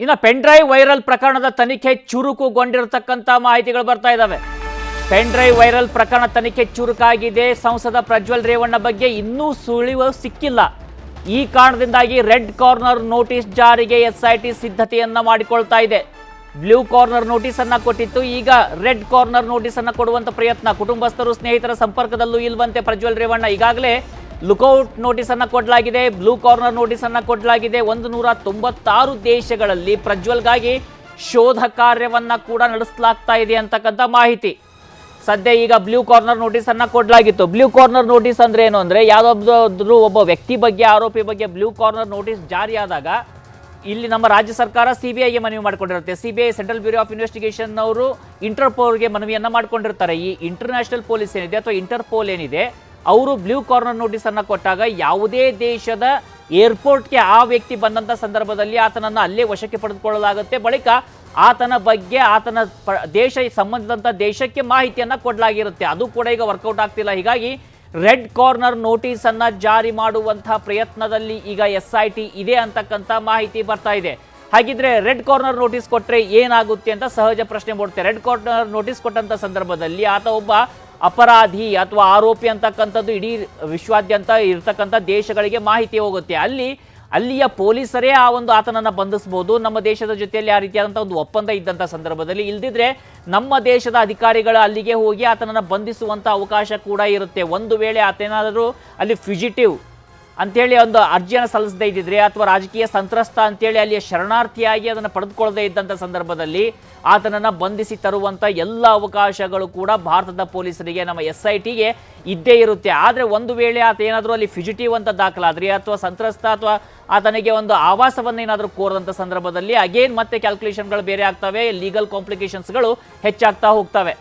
ಇನ್ನು pen drive viral ಪ್ರಕರಣದ ತನಿಖೆ ಚುರುಕುಗೊಂಡಿರತಕ್ಕಂಥ ಮಾಹಿತಿಗಳು ಬರ್ತಾ ಇದ್ದಾವೆ. ಪೆನ್ ಡ್ರೈವ್ ವೈರಲ್ ಪ್ರಕರಣ ತನಿಖೆ ಚುರುಕಾಗಿದೆ. ಸಂಸದ ಪ್ರಜ್ವಲ್ ರೇವಣ್ಣ ಬಗ್ಗೆ ಇನ್ನೂ ಸುಳಿವು ಸಿಕ್ಕಿಲ್ಲ. ಈ ಕಾರಣದಿಂದಾಗಿ ರೆಡ್ ಕಾರ್ನರ್ ನೋಟಿಸ್ ಜಾರಿಗೆ ಎಸ್ಐಟಿ ಸಿದ್ಧತೆಯನ್ನ ಮಾಡಿಕೊಳ್ತಾ ಇದೆ. ಬ್ಲೂ ಕಾರ್ನರ್ ನೋಟಿಸ್ ಅನ್ನ ಕೊಟ್ಟಿತ್ತು, ಈಗ ರೆಡ್ ಕಾರ್ನರ್ ನೋಟಿಸ್ ಅನ್ನ ಕೊಡುವಂತ ಪ್ರಯತ್ನ. ಕುಟುಂಬಸ್ಥರು ಸ್ನೇಹಿತರ ಸಂಪರ್ಕದಲ್ಲೂ ಇಲ್ವಂತೆ ಪ್ರಜ್ವಲ್ ರೇವಣ್ಣ. ಈಗಾಗಲೇ ಲುಕೌಟ್ ನೋಟಿಸ್ ಅನ್ನ ಕೊಡಲಾಗಿದೆ, ಬ್ಲೂ ಕಾರ್ನರ್ ನೋಟಿಸ್ ಅನ್ನ ಕೊಡಲಾಗಿದೆ. 196 ದೇಶಗಳಲ್ಲಿ ಪ್ರಜ್ವಲ್ಗಾಗಿ ಶೋಧ ಕಾರ್ಯವನ್ನ ಕೂಡ ನಡೆಸಲಾಗ್ತಾ ಇದೆ ಅಂತಕ್ಕಂಥ ಮಾಹಿತಿ. ಸದ್ಯ ಈಗ ಬ್ಲೂ ಕಾರ್ನರ್ ನೋಟಿಸ್ ಅನ್ನ ಕೊಡಲಾಗಿತ್ತು. ಬ್ಲೂ ಕಾರ್ನರ್ ನೋಟಿಸ್ ಅಂದ್ರೆ ಏನು ಅಂದ್ರೆ, ಯಾವುದಾದ್ರೂ ಒಬ್ಬ ವ್ಯಕ್ತಿ ಬಗ್ಗೆ, ಆರೋಪಿ ಬಗ್ಗೆ ಬ್ಲೂ ಕಾರ್ನರ್ ನೋಟಿಸ್ ಜಾರಿಯಾದಾಗ ಇಲ್ಲಿ ನಮ್ಮ ರಾಜ್ಯ ಸರ್ಕಾರ ಸಿಬಿಐಗೆ ಮನವಿ ಮಾಡಿಕೊಂಡಿರುತ್ತೆ. CBI central bureau of investigation ಅವರು ಇಂಟರ್ಪೋಲ್ಗೆ ಮನವಿಯನ್ನ ಮಾಡ್ಕೊಂಡಿರ್ತಾರೆ. ಈ ಇಂಟರ್ನ್ಯಾಷನಲ್ ಪೊಲೀಸ್ ಏನಿದೆ ಅಥವಾ ಇಂಟರ್ಪೋಲ್ ಏನಿದೆ, ಅವರು ಬ್ಲೂ ಕಾರ್ನರ್ ನೋಟಿಸ್ ಅನ್ನ ಕೊಟ್ಟಾಗ ಯಾವುದೇ ದೇಶದ ಏರ್ಪೋರ್ಟ್ಗೆ ಆ ವ್ಯಕ್ತಿ ಬಂದಂತ ಸಂದರ್ಭದಲ್ಲಿ ಆತನನ್ನು ಅಲ್ಲೇ ವಶಕ್ಕೆ ಪಡೆದುಕೊಳ್ಳಲಾಗುತ್ತೆ. ಬಳಿಕ ಆತನ ಬಗ್ಗೆ ಆತನ ದೇಶ ಸಂಬಂಧಿಸಿದಂಥ ದೇಶಕ್ಕೆ ಮಾಹಿತಿಯನ್ನ ಕೊಡಲಾಗಿರುತ್ತೆ. ಅದು ಕೂಡ ಈಗ ವರ್ಕೌಟ್ ಆಗ್ತಿಲ್ಲ. ಹೀಗಾಗಿ ರೆಡ್ ಕಾರ್ನರ್ ನೋಟಿಸ್ ಅನ್ನ ಜಾರಿ ಮಾಡುವಂತಹ ಪ್ರಯತ್ನದಲ್ಲಿ ಈಗ ಎಸ್ಐಟಿ ಇದೆ ಅಂತಕ್ಕಂಥ ಮಾಹಿತಿ ಬರ್ತಾ ಇದೆ. ಹಾಗಿದ್ರೆ ರೆಡ್ ಕಾರ್ನರ್ ನೋಟಿಸ್ ಕೊಟ್ರೆ ಏನಾಗುತ್ತೆ ಅಂತ ಸಹಜ ಪ್ರಶ್ನೆ ಮೂಡುತ್ತೆ. ರೆಡ್ ಕಾರ್ನರ್ ನೋಟಿಸ್ ಕೊಟ್ಟಂತ ಸಂದರ್ಭದಲ್ಲಿ ಆತ ಒಬ್ಬ ಅಪರಾಧಿ ಅಥವಾ ಆರೋಪಿ ಅಂತಕ್ಕಂಥದ್ದು ಇಡೀ ವಿಶ್ವಾದ್ಯಂತ ಇರತಕ್ಕಂಥ ದೇಶಗಳಿಗೆ ಮಾಹಿತಿ ಹೋಗುತ್ತೆ. ಅಲ್ಲಿಯ ಪೊಲೀಸರೇ ಆ ಒಂದು ಆತನನ್ನು ಬಂಧಿಸಬಹುದು. ನಮ್ಮ ದೇಶದ ಜೊತೆಯಲ್ಲಿ ಆ ರೀತಿಯಾದಂಥ ಒಂದು ಒಪ್ಪಂದ ಇದ್ದಂಥ ಸಂದರ್ಭದಲ್ಲಿ, ಇಲ್ದಿದ್ರೆ ನಮ್ಮ ದೇಶದ ಅಧಿಕಾರಿಗಳು ಅಲ್ಲಿಗೆ ಹೋಗಿ ಆತನನ್ನು ಬಂಧಿಸುವಂಥ ಅವಕಾಶ ಕೂಡ ಇರುತ್ತೆ. ಒಂದು ವೇಳೆ ಆತೇನಾದರೂ ಅಲ್ಲಿ ಫ್ಯುಜಿಟಿವ್ ಅಂತೇಳಿ ಒಂದು ಅರ್ಜಿಯನ್ನು ಸಲ್ಲಿಸದೇ ಇದ್ದಿದ್ರೆ ಅಥವಾ ರಾಜಕೀಯ ಸಂತ್ರಸ್ತ ಅಂತೇಳಿ ಅಲ್ಲಿಯ ಶರಣಾರ್ಥಿಯಾಗಿ ಅದನ್ನು ಪಡೆದುಕೊಳ್ಳದೇ ಇದ್ದಂಥ ಸಂದರ್ಭದಲ್ಲಿ ಆತನನ್ನು ಬಂಧಿಸಿ ತರುವಂಥ ಎಲ್ಲ ಅವಕಾಶಗಳು ಕೂಡ ಭಾರತದ ಪೊಲೀಸರಿಗೆ, ನಮ್ಮ ಎಸ್ಐಟಿಗೆ ಇದ್ದೇ ಇರುತ್ತೆ. ಆದರೆ ಒಂದು ವೇಳೆ ಆತ ಏನಾದರೂ ಅಲ್ಲಿ ಫ್ಯುಜಿಟಿವ್ ಅಂತ ದಾಖಲಾದ್ರಿ ಅಥವಾ ಸಂತ್ರಸ್ತ ಅಥವಾ ಆತನಿಗೆ ಒಂದು ಆವಾಸವನ್ನು ಏನಾದರೂ ಕೋರದಂಥ ಸಂದರ್ಭದಲ್ಲಿ ಅಗೇನ್ ಮತ್ತೆ ಕ್ಯಾಲ್ಕುಲೇಷನ್ಗಳು ಬೇರೆ ಆಗ್ತವೆ, ಲೀಗಲ್ ಕಾಂಪ್ಲಿಕೇಶನ್ಸ್ಗಳು ಹೆಚ್ಚಾಗ್ತಾ ಹೋಗ್ತವೆ.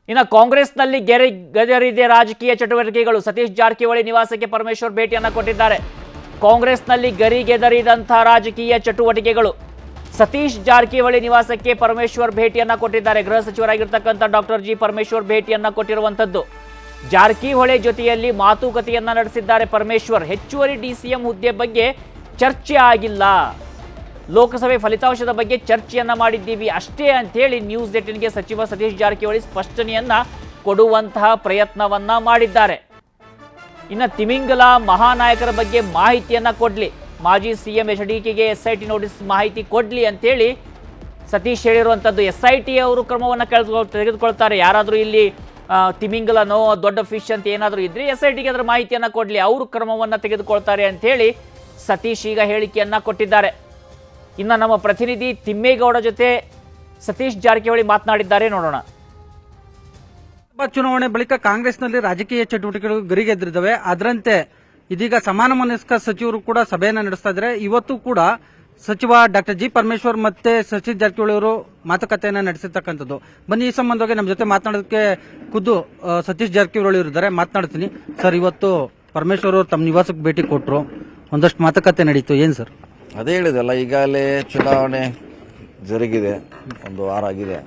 ಇನ್ನು ಕಾಂಗ್ರೆಸ್ನಲ್ಲಿ ಗದರಿದೆ ರಾಜಕೀಯ ಚಟುವಟಿಕೆಗಳು. ಸತೀಶ್ ಜಾರಕಿಹೊಳಿ ನಿವಾಸಕ್ಕೆ ಪರಮೇಶ್ವರ್ ಭೇಟಿಯನ್ನು ಕೊಟ್ಟಿದ್ದಾರೆ. ಕಾಂಗ್ರೆಸ್ನಲ್ಲಿ ಗರಿಗೆದರಿದಂತಹ ರಾಜಕೀಯ ಚಟುವಟಿಕೆಗಳು. ಸತೀಶ್ ಜಾರಕಿಹೊಳಿ ನಿವಾಸಕ್ಕೆ ಪರಮೇಶ್ವರ್ ಭೇಟಿಯನ್ನು ಕೊಟ್ಟಿದ್ದಾರೆ. ಗೃಹ ಸಚಿವರಾಗಿರ್ತಕ್ಕಂಥ ಡಾಕ್ಟರ್ ಜಿ ಪರಮೇಶ್ವರ್ ಭೇಟಿಯನ್ನು ಕೊಟ್ಟಿರುವಂಥದ್ದು. ಜಾರಕಿಹೊಳಿ ಜೊತೆಯಲ್ಲಿ ಮಾತುಕತೆಯನ್ನ ನಡೆಸಿದ್ದಾರೆ ಪರಮೇಶ್ವರ್. ಹೆಚ್ಚುವರಿ ಡಿಸಿಎಂ ಹುದ್ದೆ ಬಗ್ಗೆ ಚರ್ಚೆ ಆಗಿಲ್ಲ, ಲೋಕಸಭೆ ಫಲಿತಾಂಶದ ಬಗ್ಗೆ ಚರ್ಚೆಯನ್ನ ಮಾಡಿದ್ದೀವಿ ಅಷ್ಟೇ ಅಂತೇಳಿ ನ್ಯೂಸ್ 18ಗೆ ಸಚಿವ ಸತೀಶ್ ಜಾರಕಿಹೊಳಿ ಸ್ಪಷ್ಟನೆಯನ್ನ ಕೊಡುವಂತಹ ಪ್ರಯತ್ನವನ್ನ ಮಾಡಿದ್ದಾರೆ. ಇನ್ನು ತಿಮಿಂಗಲ ಮಹಾನಾಯಕರ ಬಗ್ಗೆ ಮಾಹಿತಿಯನ್ನ ಕೊಡ್ಲಿ, ಮಾಜಿ ಸಿಎಂ ಎಚ್ಡಿಕೆಗೆ ಎಸ್ಐಟಿ ನೋಟಿಸ್ ಮಾಹಿತಿ ಕೊಡ್ಲಿ ಅಂತೇಳಿ ಸತೀಶ್ ಹೇಳಿರುವಂಥದ್ದು. ಎಸ್ಐಟಿ ಅವರು ಕ್ರಮವನ್ನು ತೆಗೆದುಕೊಳ್ತಾರೆ. ಯಾರಾದರೂ ಇಲ್ಲಿ ತಿಮಿಂಗಲನೋ ದೊಡ್ಡ ಫಿಶ್ ಅಂತ ಏನಾದರೂ ಇದ್ರೆ ಎಸ್ಐಟಿಗೆ ಅದರ ಮಾಹಿತಿಯನ್ನ ಕೊಡ್ಲಿ, ಅವರು ಕ್ರಮವನ್ನು ತೆಗೆದುಕೊಳ್ತಾರೆ ಅಂತೇಳಿ ಸತೀಶ್ ಈಗ ಹೇಳಿಕೆಯನ್ನ ಕೊಟ್ಟಿದ್ದಾರೆ. ಇನ್ನು ನಮ್ಮ ಪ್ರತಿನಿಧಿ ತಿಮ್ಮೇಗೌಡ ಜೊತೆ ಸತೀಶ್ ಜಾರಕಿಹೊಳಿ ಮಾತನಾಡಿದ್ದಾರೆ, ನೋಡೋಣ. ಚುನಾವಣೆ ಬಳಿಕ ಕಾಂಗ್ರೆಸ್ನಲ್ಲಿ ರಾಜಕೀಯ ಚಟುವಟಿಕೆಗಳು ಗರಿಗೆದ್ದಿದ್ದಾವೆ. ಅದರಂತೆ ಇದೀಗ ಸಮಾನ ಮನಸ್ಕ ಸಚಿವರು ಕೂಡ ಸಭೆಯನ್ನ ನಡೆಸ್ತಾ ಇದ್ದಾರೆ. ಇವತ್ತು ಕೂಡ ಸಚಿವ ಡಾಕ್ಟರ್ ಜಿ ಪರಮೇಶ್ವರ್ ಮತ್ತೆ ಸತೀಶ್ ಜಾರಕಿಹೊಳಿ ಅವರು ಮಾತುಕತೆಯನ್ನ ನಡೆಸಿರ್ತಕ್ಕಂಥದ್ದು. ಬನ್ನಿ, ಈ ಸಂಬಂಧವಾಗಿ ನಮ್ಮ ಜೊತೆ ಮಾತನಾಡೋದಕ್ಕೆ ಖುದ್ದು ಸತೀಶ್ ಜಾರಕಿಹೊಳಿ ಇದ್ದಾರೆ, ಮಾತನಾಡ್ತೀನಿ. ಸರ್, ಇವತ್ತು ಪರಮೇಶ್ವರ್ ಅವರು ತಮ್ಮ ನಿವಾಸಕ್ಕೆ ಭೇಟಿ ಕೊಟ್ಟರು, ಒಂದಷ್ಟು ಮಾತುಕತೆ ನಡೀತು, ಏನ್ ಸರ್? ಅದೇ ಹೇಳಿದಲ್ಲ, ಈಗಾಗಲೇ ಚುನಾವಣೆ ಜರುಗಿದೆ, ಒಂದು ವಾರ ಆಗಿದೆ.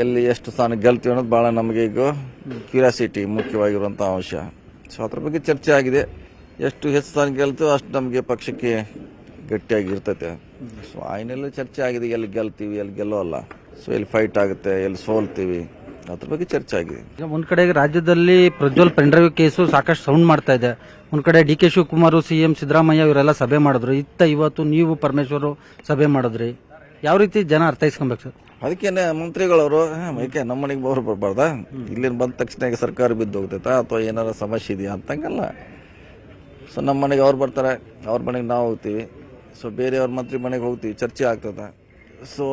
ಎಲ್ಲಿ ಎಷ್ಟು ಸ್ಥಾನ ಗೆಲ್ತೀವಿ ಅನ್ನೋದು ಬಹಳ ನಮಗೆ ಈಗ ಕ್ಯೂರಿಯಾಸಿಟಿ ಮುಖ್ಯವಾಗಿರುವಂಥ ಅಂಶ. ಸೊ ಅದ್ರ ಬಗ್ಗೆ ಚರ್ಚೆ ಆಗಿದೆ. ಎಷ್ಟು ಹೆಚ್ಚು ಸ್ಥಾನ ಗೆಲ್ತೀವೋ ಅಷ್ಟು ನಮಗೆ ಪಕ್ಷಕ್ಕೆ ಗಟ್ಟಿಯಾಗಿರ್ತೈತೆ. ಸೊ ಆಯ್ನೆಲ್ಲ ಚರ್ಚೆ ಆಗಿದೆ, ಎಲ್ಲಿ ಗೆಲ್ತೀವಿ ಎಲ್ಲಿ ಗೆಲ್ಲೋಲ್ಲ, ಸೊ ಎಲ್ಲಿ ಫೈಟ್ ಆಗುತ್ತೆ ಎಲ್ಲಿ ಸೋಲ್ತೀವಿ, ಅದ್ರ ಬಗ್ಗೆ ಚರ್ಚೆ ಆಗಿದೆ. ಒಂದ್ ಕಡೆ ರಾಜ್ಯದಲ್ಲಿ ಪ್ರಜ್ವಲ್ ಪೆಂಡ್ರೈವ್ ಕೇಸು ಸಾಕಷ್ಟು ಸೌಂಡ್ ಮಾಡ್ತಾ ಇದೆ. ಒಂದ್ ಕಡೆ D K Shivakumar, CM Siddaramaiah ಇವರೆಲ್ಲ ಸಭೆ ಮಾಡಿದ್ರು. ಇವತ್ತು ನೀವು ಪರಮೇಶ್ವರ್ ಸಭೆ ಮಾಡಿದ್ರಿ. ಯಾವ ರೀತಿ ಜನ ಅರ್ಥೈಸ್ಕೊಬೇಕು ಸರ್? ಅದಕ್ಕೇನೆ ಮಂತ್ರಿಗಳವರು ಏಕೆ ನಮ್ಮ ಮನೆಗೆ ಅವ್ರು ಬರ್ಬಾರ್ದಾ? ಇಲ್ಲಿಂದ ಬಂದ ತಕ್ಷಣ ಸರ್ಕಾರ ಬಿದ್ದು ಹೋಗ್ತೈತಾ ಅಥವಾ ಏನಾರ ಸಮಸ್ಯೆ ಇದೆಯಾ ಅಂತಂಗಲ್ಲ. ಸೊ ನಮ್ಮ ಮನೆಗೆ ಅವ್ರು ಬರ್ತಾರೆ, ಅವ್ರ ಮನೆಗೆ ನಾವು ಹೋಗ್ತೀವಿ. ಸೊ ಬೇರೆಯವ್ರ ಮಂತ್ರಿ ಮನೆಗೆ ಹೋಗ್ತೀವಿ, ಚರ್ಚೆ ಆಗ್ತದೆ. ಸೊ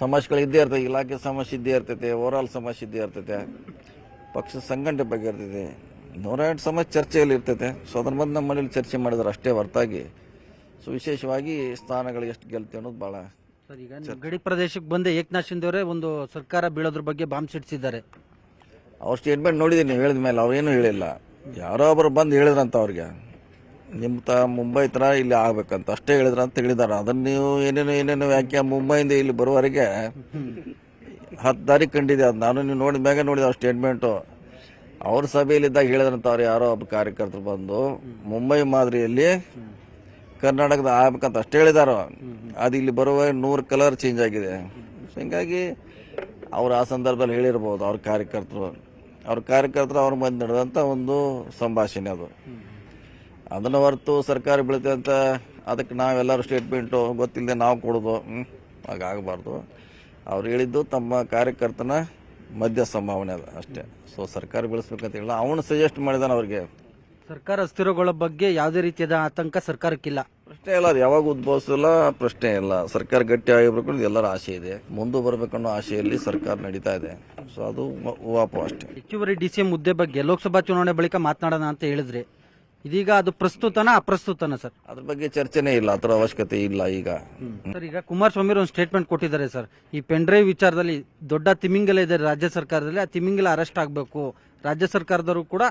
ಸಮಸ್ಯೆಗಳು ಇದ್ದೇ ಇರ್ತದೆ, ಇಲಾಖೆ ಸಮಸ್ಯೆ ಇದ್ದೇ ಇರ್ತೈತೆ, ಓವರಾಲ್ ಸಮಸ್ಯೆ ಇದ್ದೇ ಇರ್ತೈತೆ, ಪಕ್ಷದ ಸಂಘಟನೆ ಬಗ್ಗೆ ಇರ್ತೈತೆ, 108 ಸಮಸ್ಯೆ ಚರ್ಚೆಯಲ್ಲಿ ಇರ್ತೈತೆ. ಸೊ ಅದ್ರ ಬಂದು ನಮ್ಮ ಮನೇಲಿ ಚರ್ಚೆ ಮಾಡಿದ್ರೆ ಅಷ್ಟೇ ಹೊರತಾಗಿ ಸೊ ವಿಶೇಷವಾಗಿ ಸ್ಥಾನಗಳು ಎಷ್ಟು ಗೆಲ್ತೀವಿ ಅನ್ನೋದು ಭಾಳ. ಈಗ ಗಡಿ ಪ್ರದೇಶಕ್ಕೆ ಬಂದು ಏಕನಾಥ್ ಶಿಂದೆ ಅವರೇ ಒಂದು ಸರ್ಕಾರ ಬೀಳೋದ್ರ ಬಗ್ಗೆ ಬಾಂಬ್ ಸಿಡಿಸಿದ್ದಾರೆ. ಅವ್ರ ಸ್ಟೇಟ್ಮೆಂಟ್ ನೋಡಿದ್ದೀನಿ, ನೀವು ಹೇಳಿದ ಮೇಲೆ ಅವ್ರೇನು ಹೇಳಿಲ್ಲ. ಯಾರೋ ಒಬ್ಬರು ಬಂದು ಹೇಳಿದ್ರಂತ ಅವ್ರಿಗೆ, ನಿಮ್ಮ ಮುಂಬೈ ಥರ ಇಲ್ಲಿ ಆಗ್ಬೇಕಂತ ಅಷ್ಟೇ ಹೇಳಿದ್ರ ಅಂತ ಹೇಳಿದಾರೆ. ಅದನ್ನ ನೀವು ಏನೇನು ಯಾಕೆ ಮುಂಬೈಯಿಂದ ಇಲ್ಲಿ ಬರುವವರೆಗೆ 10 ದಾರಿ ಕಂಡಿದೆ. ಅದು ನಾನು ನೀವು ನೋಡಿದ ಮ್ಯಾಗ ನೋಡಿದ ಅವ್ರ ಸ್ಟೇಟ್ಮೆಂಟು. ಅವ್ರ ಸಭೆಯಲ್ಲಿದ್ದಾಗ ಹೇಳಿದ್ರಂತ ಅವ್ರು ಯಾರೋ ಒಬ್ಬ ಕಾರ್ಯಕರ್ತರು ಬಂದು ಮುಂಬೈ ಮಾದರಿಯಲ್ಲಿ ಕರ್ನಾಟಕದ ಆಗ್ಬೇಕಂತ ಅಷ್ಟೇ ಹೇಳಿದಾರೋ ಅದು ಇಲ್ಲಿ ಬರುವ 100 ಕಲರ್ ಚೇಂಜ್ ಆಗಿದೆ. ಸೊ ಹಿಂಗಾಗಿ ಅವ್ರು ಆ ಸಂದರ್ಭದಲ್ಲಿ ಹೇಳಿರ್ಬೋದು ಅವ್ರ ಕಾರ್ಯಕರ್ತರು ಅವ್ರ ಮಧ್ಯೆ ನಡೆದಂಥ ಒಂದು ಸಂಭಾಷಣೆ ಅದು. ಅದನ್ನು ಹೊರತು ಸರ್ಕಾರ ಬೀಳುತ್ತೆ ಅಂತ ಅದಕ್ಕೆ ನಾವೆಲ್ಲರೂ ಸ್ಟೇಟ್ಮೆಂಟು ಗೊತ್ತಿಲ್ಲದೆ ನಾವು ಕೊಡೋದು ಹಾಗಾಗಬಾರ್ದು. ಅವ್ರು ಹೇಳಿದ್ದು ತಮ್ಮ ಕಾರ್ಯಕರ್ತನ ಮಧ್ಯ ಸಂಭಾವನೆ ಅದು ಅಷ್ಟೇ. ಸೊ ಸರ್ಕಾರ ಬೆಳೆಸ್ಬೇಕಂತ ಹೇಳಿಲ್ಲ, ಅವನು ಸಜೆಸ್ಟ್ ಮಾಡಿದಾನೆ ಅವ್ರಿಗೆ. ಸರ್ಕಾರ ಅಸ್ಥಿರಗಳ ಬಗ್ಗೆ ಯಾವುದೇ ರೀತಿಯಾದ ಆತಂಕ ಸರ್ಕಾರಕ್ಕಿಲ್ಲ. ಪ್ರಶ್ನೆ ಇಲ್ಲ, ಅದು ಯಾವಾಗ ಉದ್ಭವಿಸಲ್ಲ, ಪ್ರಶ್ನೆ ಇಲ್ಲ. ಸರ್ಕಾರ ಗಟ್ಟಿ ಆಗಿರ್ಬೇಕು ಅನ್ನೋದು ಎಲ್ಲರ ಆಸೆ ಇದೆ, ಮುಂದೆ ಬರಬೇಕನ್ನೋ ಆಸೆಯಲ್ಲಿ ಸರ್ಕಾರ ನಡೀತಾ ಇದೆ. ಸೊ ಅದು ವಾಪು ಅಷ್ಟೇ. ಹೆಚ್ಚುವರಿ DCM ಹುದ್ದೆ ಬಗ್ಗೆ ಲೋಕಸಭಾ ಚುನಾವಣೆ ಬಳಿಕ ಮಾತನಾಡೋಣ ಅಂತ ಹೇಳಿದ್ರಿ. ಇದೀಗ ಅದು ಪ್ರಸ್ತುತನ ಅಪ್ರಸ್ತುತನ ಸರ್? ಅದ್ರ ಬಗ್ಗೆ ಚರ್ಚೆನೇ ಇಲ್ಲ, ಅದರ ಅವಶ್ಯಕತೆ ಇಲ್ಲ ಈಗ. ಸರ್, ಈಗ ಕುಮಾರಸ್ವಾಮಿ ಒಂದು ಸ್ಟೇಟ್ಮೆಂಟ್ ಕೊಟ್ಟಿದ್ದಾರೆ ಸರ್, ಈ ಪೆನ್ಡ್ರೈವ್ ವಿಚಾರದಲ್ಲಿ ದೊಡ್ಡ ತಿಮಿಂಗಲ ಇದೆ ರಾಜ್ಯ ಸರ್ಕಾರದಲ್ಲಿ, ಆ ತಿಮಿಂಗಲ ಅರೆಸ್ಟ್ ಆಗಬೇಕು, ರಾಜ್ಯ ಸರ್ಕಾರದವರು ಕೂಡ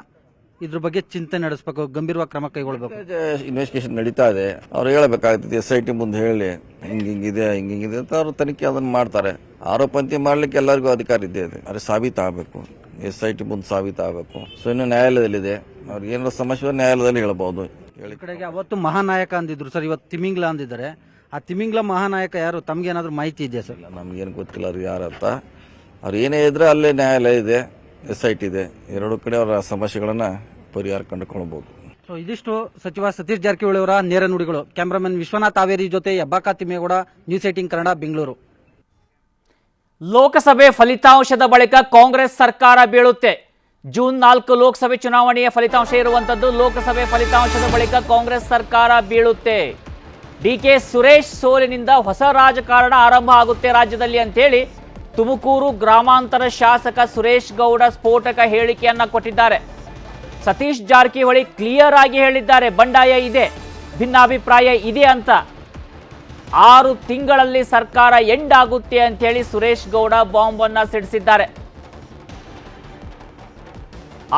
ಇದ್ರ ಬಗ್ಗೆ ಚಿಂತೆ ನಡೆಸಬೇಕು, ಗಂಭೀರವಾಗಿ ಕ್ರಮ ಕೈಗೊಳ್ಳಬೇಕು. ಇನ್ವೆಸ್ಟಿಗೇಷನ್ ನಡೀತಾ ಇದೆ, ಅವ್ರು ಹೇಳಬೇಕಾಗ್ತದೆ. SIT ಮುಂದೆ ಹೇಳಿ ಹಿಂಗಿದೆ ಅಂತ ಅವ್ರು ತನಿಖೆ ಅದನ್ನು ಮಾಡ್ತಾರೆ. ಆರೋಪಂತಿ ಮಾಡ್ಲಿಕ್ಕೆ ಎಲ್ಲರಿಗೂ ಅಧಿಕಾರ ಇದೆ, ಅದೇ ಸಾಬೀತಾಗಬೇಕು, SIT ಮುಂದೆ ಸಾಬೀತಾಗಬೇಕು. ಸೊ ಇನ್ನು ನ್ಯಾಯಾಲಯದಲ್ಲಿದೆ, ಅವ್ರಿಗೆ ಏನಾದ್ರು ಸಮಸ್ಯೆ ನ್ಯಾಯಾಲಯದಲ್ಲಿ ಹೇಳ್ಬಹುದು. ಕಡೆಗೆ ಅವತ್ತು ಮಹಾನಾಯಕ ಅಂದಿದ್ರು ಸರ್, ಇವತ್ತು ತಿಮಿಂಗ್ಲ ಅಂದಿದ್ದಾರೆ. ಆ ತಿಮಿಂಗ್ಲ ಮಹಾನಾಯಕ ಯಾರು, ತಮ್ಗೆ ಏನಾದ್ರು ಮಾಹಿತಿ ಇದೆಯಾ ಸರ್? ನಮ್ಗೇನು ಗೊತ್ತಿಲ್ಲ ಅದು ಯಾರಂತ. ಅವ್ರು ಏನೇ ಇದ್ರೆ ಅಲ್ಲೇ ನ್ಯಾಯಾಲಯ ಇದೆ, SIT ಇದೆ, ಎರಡು ಕಡೆ ಅವರ ಸಮಸ್ಯೆಗಳನ್ನ ಪರಿಹಾರ ಕಂಡುಕೊಳ್ಬಹುದು. ಸೊ ಇದಿಷ್ಟು ಸಚಿವ ಸತೀಶ್ ಜಾರಕಿಹೊಳಿ ಅವರ ನೇರ ನುಡಿಗಳು. ಕ್ಯಾಮರಾಮನ್ ವಿಶ್ವನಾಥ್ ಹಾವೇರಿ ಜೊತೆ ಹೆಬ್ಬಾಕ ತಿಮ್ಮೇಗೌಡ, ನ್ಯೂಸ್ 18 ಕನ್ನಡ, ಬೆಂಗಳೂರು. ಲೋಕಸಭೆ ಫಲಿತಾಂಶದ ಬಳಿಕ ಕಾಂಗ್ರೆಸ್ ಸರ್ಕಾರ ಬೀಳುತ್ತೆ. ಜೂನ್ 4 ಲೋಕಸಭೆ ಚುನಾವಣೆಯ ಫಲಿತಾಂಶ ಇರುವಂತದ್ದು. ಲೋಕಸಭೆ ಫಲಿತಾಂಶದ ಬಳಿಕ ಕಾಂಗ್ರೆಸ್ ಸರ್ಕಾರ ಬೀಳುತ್ತೆ. DK ಸುರೇಶ್ ಸೋಲಿನಿಂದ ಹೊಸ ರಾಜಕಾರಣ ಆರಂಭ ಆಗುತ್ತೆ ರಾಜ್ಯದಲ್ಲಿ ಅಂತೇಳಿ ತುಮಕೂರು ಗ್ರಾಮಾಂತರ ಶಾಸಕ ಸುರೇಶ್ ಗೌಡ ಸ್ಫೋಟಕ ಹೇಳಿಕೆಯನ್ನ ಕೊಟ್ಟಿದ್ದಾರೆ. ಸತೀಶ್ ಜಾರಕಿಹೊಳಿ ಕ್ಲಿಯರ್ ಆಗಿ ಹೇಳಿದ್ದಾರೆ, ಬಂಡಾಯ ಇದೆ, ಭಿನ್ನಾಭಿಪ್ರಾಯ ಇದೆ ಅಂತ. 6 ತಿಂಗಳಲ್ಲಿ ಸರ್ಕಾರ ಎಂಡ್ ಆಗುತ್ತೆ ಅಂತ ಹೇಳಿ ಸುರೇಶ್ ಗೌಡ ಬಾಂಬ್ ಅನ್ನ ಸಿಡಿಸಿದ್ದಾರೆ.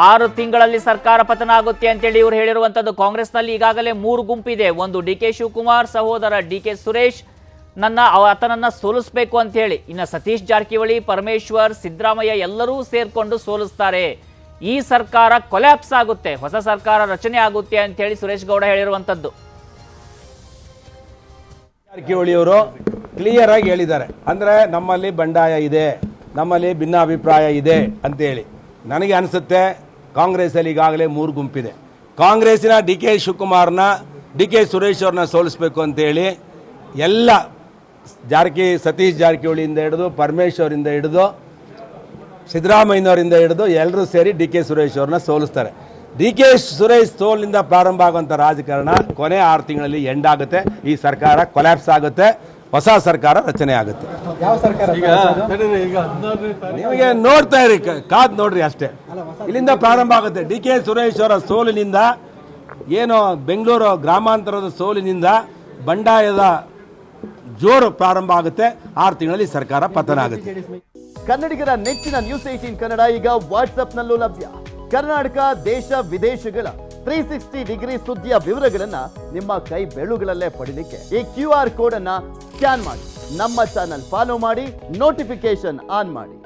6 ತಿಂಗಳಲ್ಲಿ ಸರ್ಕಾರ ಪತನ ಆಗುತ್ತೆ ಅಂತೇಳಿ ಇವರು ಹೇಳಿರುವಂತದ್ದು. ಕಾಂಗ್ರೆಸ್ನಲ್ಲಿ ಈಗಾಗಲೇ 3 ಗುಂಪಿದೆ. ಒಂದು DK ಶಿವಕುಮಾರ್ ಸಹೋದರ DK ಸುರೇಶ್ ಆತನನ್ನ ಸೋಲಿಸಬೇಕು ಅಂತ ಹೇಳಿ. ಇನ್ನು ಸತೀಶ್ ಜಾರಕಿಹೊಳಿ, ಪರಮೇಶ್ವರ್, ಸಿದ್ದರಾಮಯ್ಯ ಎಲ್ಲರೂ ಸೇರ್ಕೊಂಡು ಸೋಲಿಸ್ತಾರೆ. ಈ ಸರ್ಕಾರ ಕೊಲ್ಯಾಪ್ಸ್ ಆಗುತ್ತೆ, ಹೊಸ ಸರ್ಕಾರ ರಚನೆ ಆಗುತ್ತೆ ಅಂತ ಹೇಳಿ ಸುರೇಶ್ ಗೌಡ ಹೇಳಿರುವಂತದ್ದು. ಜಾರಕಿಹೊಳಿ ಅವರು ಕ್ಲಿಯರ್ ಆಗಿ ಹೇಳಿದ್ದಾರೆ, ಅಂದ್ರೆ ನಮ್ಮಲ್ಲಿ ಬಂಡಾಯ ಇದೆ, ನಮ್ಮಲ್ಲಿ ಭಿನ್ನಾಭಿಪ್ರಾಯ ಇದೆ ಅಂತೇಳಿ. ನನಗೆ ಅನಿಸುತ್ತೆ ಕಾಂಗ್ರೆಸ್ಸಲ್ಲಿ ಈಗಾಗಲೇ 3 ಗುಂಪಿದೆ. ಕಾಂಗ್ರೆಸ್ಸಿನ DK ಶಿವಕುಮಾರ್ನ, DK ಸುರೇಶ್ ಅವ್ರನ್ನ ಸೋಲಿಸಬೇಕು ಅಂತೇಳಿ ಎಲ್ಲ ಸತೀಶ್ ಜಾರಕಿಹೊಳಿಯಿಂದ ಹಿಡಿದು, ಪರಮೇಶ್ವರಿಂದ ಹಿಡಿದು, ಸಿದ್ದರಾಮಯ್ಯನವರಿಂದ ಹಿಡಿದು ಎಲ್ಲರೂ ಸೇರಿ DK ಸುರೇಶ್ ಅವ್ರನ್ನ ಸೋಲಿಸ್ತಾರೆ. DK ಸುರೇಶ್ ಸೋಲಿನಿಂದ ಪ್ರಾರಂಭ ಆಗುವಂಥ ರಾಜಕಾರಣ ಕೊನೆ 6 ತಿಂಗಳಲ್ಲಿ ಎಂಡ್ ಆಗುತ್ತೆ. ಈ ಸರ್ಕಾರ ಕೊಲ್ಯಾಪ್ಸ್ ಆಗುತ್ತೆ, ಹೊಸ ಸರ್ಕಾರ ರಚನೆ ಆಗುತ್ತೆ. ನಿಮಗೆ ನೋಡ್ತಾ ಇರಿ, ಕಾದ್ ನೋಡ್ರಿ ಅಷ್ಟೇ. ಇಲ್ಲಿಂದ ಪ್ರಾರಂಭ ಆಗುತ್ತೆ. DK ಸುರೇಶ್ ಅವರ ಸೋಲಿನಿಂದ, ಏನು ಬೆಂಗಳೂರು ಗ್ರಾಮಾಂತರದ ಸೋಲಿನಿಂದ ಬಂಡಾಯದ ಜೋರು ಪ್ರಾರಂಭ ಆಗುತ್ತೆ. 6 ತಿಂಗಳಲ್ಲಿ ಸರ್ಕಾರ ಪತನ ಆಗುತ್ತೆ. ಕನ್ನಡಿಗರ ನೆಚ್ಚಿನ ನ್ಯೂಸ್ 18 ಕನ್ನಡ ಈಗ ವಾಟ್ಸ್ಆಪ್ನಲ್ಲೂ ಲಭ್ಯ. ಕರ್ನಾಟಕ, ದೇಶ, ವಿದೇಶಗಳ 360 ಡಿಗ್ರಿ ಸುದ್ದಿಯ ವಿವರಗಳನ್ನ ನಿಮ್ಮ ಕೈ ಬೆರಳುಗಳಲ್ಲೇ ಪಡಿಲಿಕ್ಕೆ ಈ QR ಕೋಡ್ ಅನ್ನ ಸ್ಕ್ಯಾನ್ ಮಾಡಿ, ನಮ್ಮ ಚಾನಲ್ ಫಾಲೋ ಮಾಡಿ, ನೋಟಿಫಿಕೇಶನ್ ಆನ್ ಮಾಡಿ.